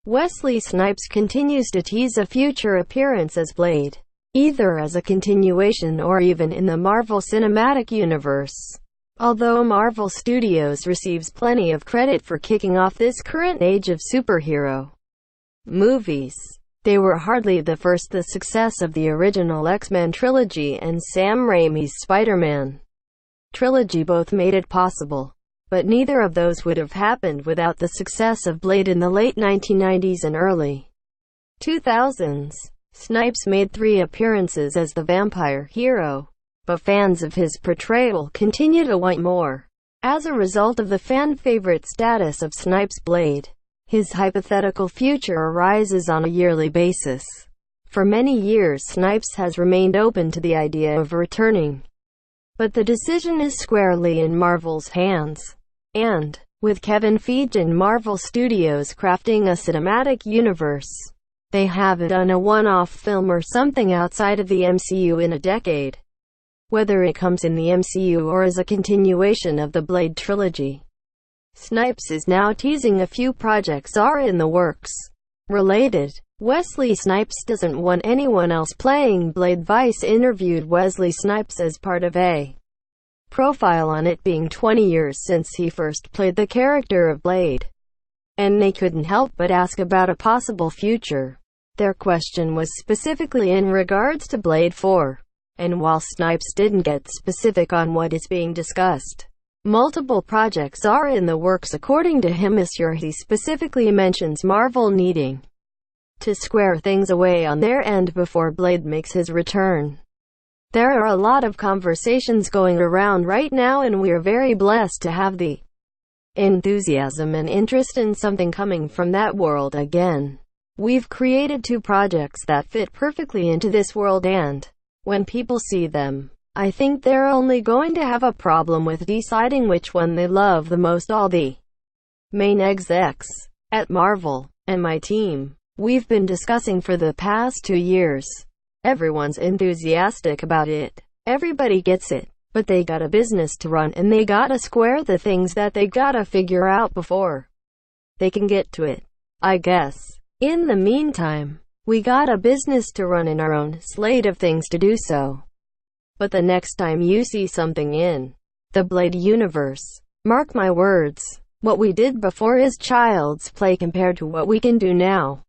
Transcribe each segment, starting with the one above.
Wesley Snipes continues to tease a future appearance as Blade, either as a continuation or even in the Marvel Cinematic Universe. Although Marvel Studios receives plenty of credit for kicking off this current age of superhero movies, they were hardly the first. The success of the original X-Men trilogy and Sam Raimis Spider-Man trilogy both made it possible, but neither of those would have happened without the success of Blade in the late 1990s and early 2000s. Snipes made 3 appearances as the vampire hero, but fans of his portrayal continue to want more. As a result of the fan-favorite status of Snipes Blade, his hypothetical future arises on a yearly basis. For many years Snipes has remained open to the idea of returning, but the decision is squarely in Marvel's hands. And, with Kevin Feige and Marvel Studios crafting a cinematic universe, they haven't done a one-off film or something outside of the MCU in a decade. Whether it comes in the MCU or as a continuation of the Blade trilogy, Snipes is now teasing a few projects are in the works. Related, Wesley Snipes doesn't want anyone else playing Blade. Vice interviewed Wesley Snipes as part of a profile on it being 20 years since he first played the character of Blade, and they couldn't help but ask about a possible future. Their question was specifically in regards to Blade 4, and while Snipes didn't get specific on what is being discussed, multiple projects are in the works according to him. He specifically mentions Marvel needing to square things away on their end before Blade makes his return. There are a lot of conversations going around right now, and we're very blessed to have the enthusiasm and interest in something coming from that world again. We've created 2 projects that fit perfectly into this world, and when people see them, I think they're only going to have a problem with deciding which one they love the most. All the main execs at Marvel and my team, we've been discussing for the past 2 years. Everyone's enthusiastic about it. Everybody gets it. But they got a business to run, and they gotta square the things that they gotta figure out before they can get to it, I guess. In the meantime, we got a business to run in our own slate of things to do so. But the next time you see something in the Blade universe, mark my words, what we did before is child's play compared to what we can do now.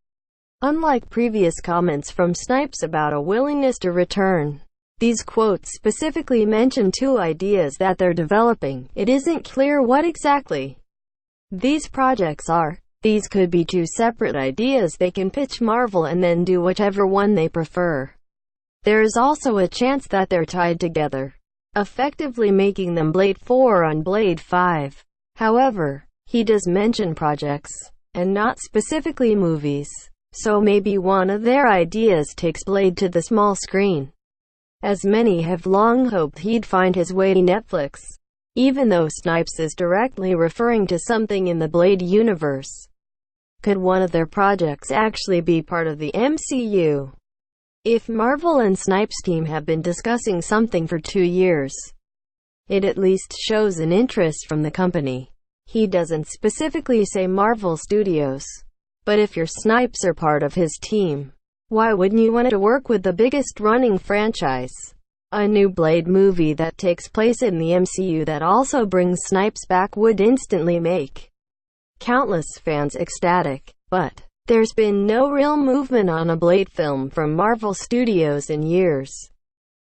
Unlike previous comments from Snipes about a willingness to return, these quotes specifically mention 2 ideas that they're developing. It isn't clear what exactly these projects are. These could be 2 separate ideas they can pitch Marvel and then do whichever one they prefer. There is also a chance that they're tied together, effectively making them Blade 4 on Blade 5. However, he does mention projects, and not specifically movies, so maybe one of their ideas takes Blade to the small screen, as many have long hoped he'd find his way to Netflix. Even though Snipes is directly referring to something in the Blade universe, could one of their projects actually be part of the MCU? If Marvel and Snipes' team have been discussing something for 2 years, it at least shows an interest from the company. He doesn't specifically say Marvel Studios, but if your Snipes are part of his team, why wouldn't you want to work with the biggest running franchise? A new Blade movie that takes place in the MCU that also brings Snipes back would instantly make countless fans ecstatic. But there's been no real movement on a Blade film from Marvel Studios in years,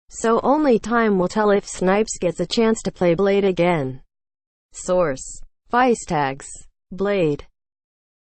so only time will tell if Snipes gets a chance to play Blade again. Source: Vice tags. Blade